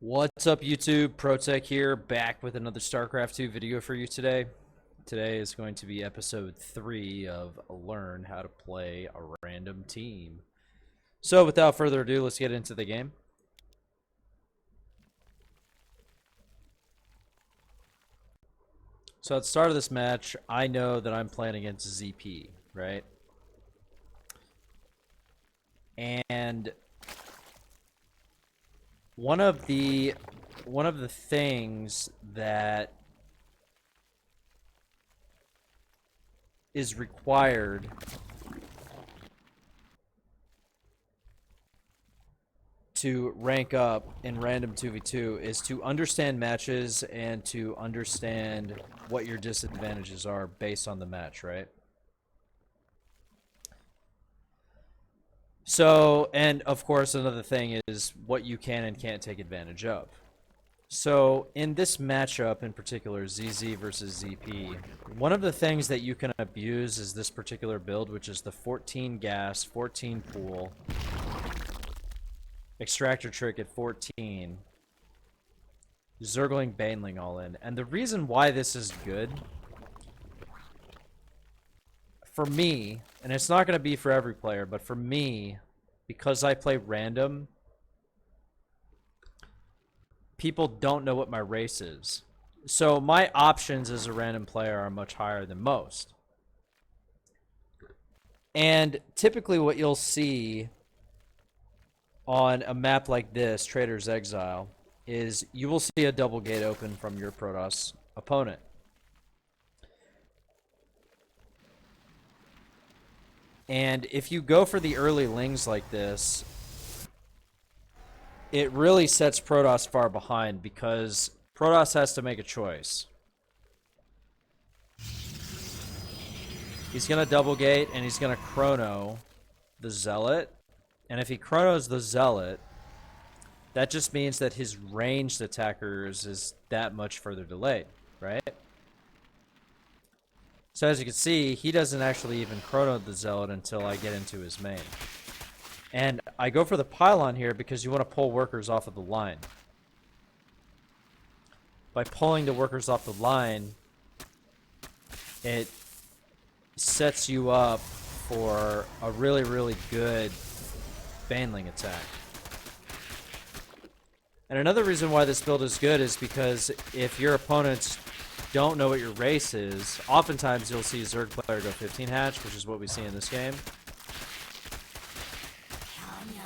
What's up, YouTube? ProTech here, back with another StarCraft 2 video for you today. Today is going to be episode 3 of Learn How to Play a Random Team. So without further ado, let's get into the game. So at the start of this match, I know that I'm playing against ZP, right? And one of the things that is required to rank up in random 2v2 is to understand matches and to understand what your disadvantages are based on the match, right? So, and of course, another thing is what you can and can't take advantage of. So, in this matchup in particular, ZZ versus ZP, one of the things that you can abuse is this particular build, which is the 14 gas, 14 pool, extractor trick at 14, Zergling, Baneling all in. And the reason why this is good, for me, and it's not going to be for every player, but for me, because I play random, people don't know what my race is. So my options as a random player are much higher than most. And typically what you'll see on a map like this, Trader's Exile, is you will see a double gate open from your Protoss opponent. And if you go for the early lings like this, it really sets Protoss far behind because Protoss has to make a choice. He's going to double gate and he's going to chrono the Zealot. And if he chronos the Zealot, that just means that his ranged attackers is that much further delayed, right? So as you can see, he doesn't actually even chrono the Zealot until I get into his main. And I go for the pylon here because you want to pull workers off of the line. By pulling the workers off the line, it sets you up for a really, really good Baneling attack. And another reason why this build is good is because if your opponents don't know what your race is, oftentimes you'll see a Zerg player go 15 hatch, which is what we see in this game.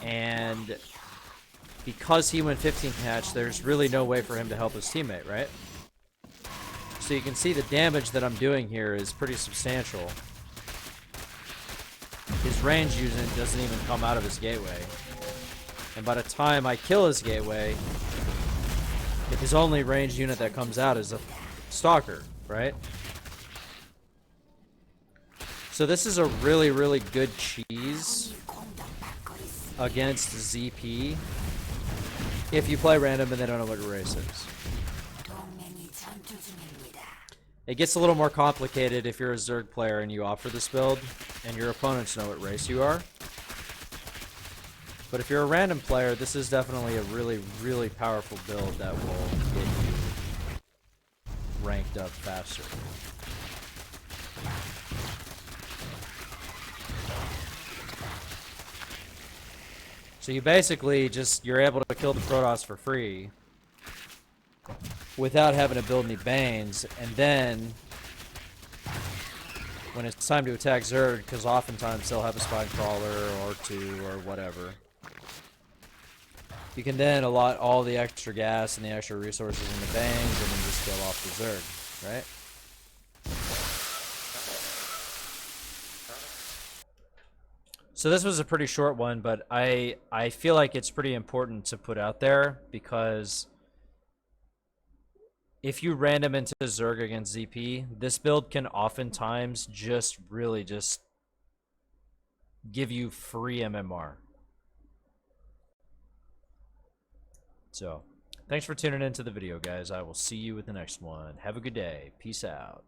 And because he went 15 hatch, there's really no way for him to help his teammate, right? So you can see the damage that I'm doing here is pretty substantial. His range unit doesn't even come out of his gateway. And by the time I kill his gateway, his only ranged unit that comes out is a Stalker, right? So this is a really, really good cheese against ZP if you play random and they don't know what your race is. It gets a little more complicated if you're a Zerg player and you offer this build and your opponents know what race you are. But if you're a random player, this is definitely a really, really powerful build that will get you ranked up faster. So you basically you're able to kill the Protoss for free without having to build any Banes, and then when it's time to attack Zerg, because oftentimes they'll have a Spine Crawler or two or whatever, you can then allot all the extra gas and the extra resources in the Banes and then just kill off the Zerg, right? So this was a pretty short one, but I feel like it's pretty important to put out there because if you random into Zerg against ZP, this build can oftentimes just really just give you free MMR. So, thanks for tuning into the video, guys. I will see you with the next one. Have a good day. Peace out.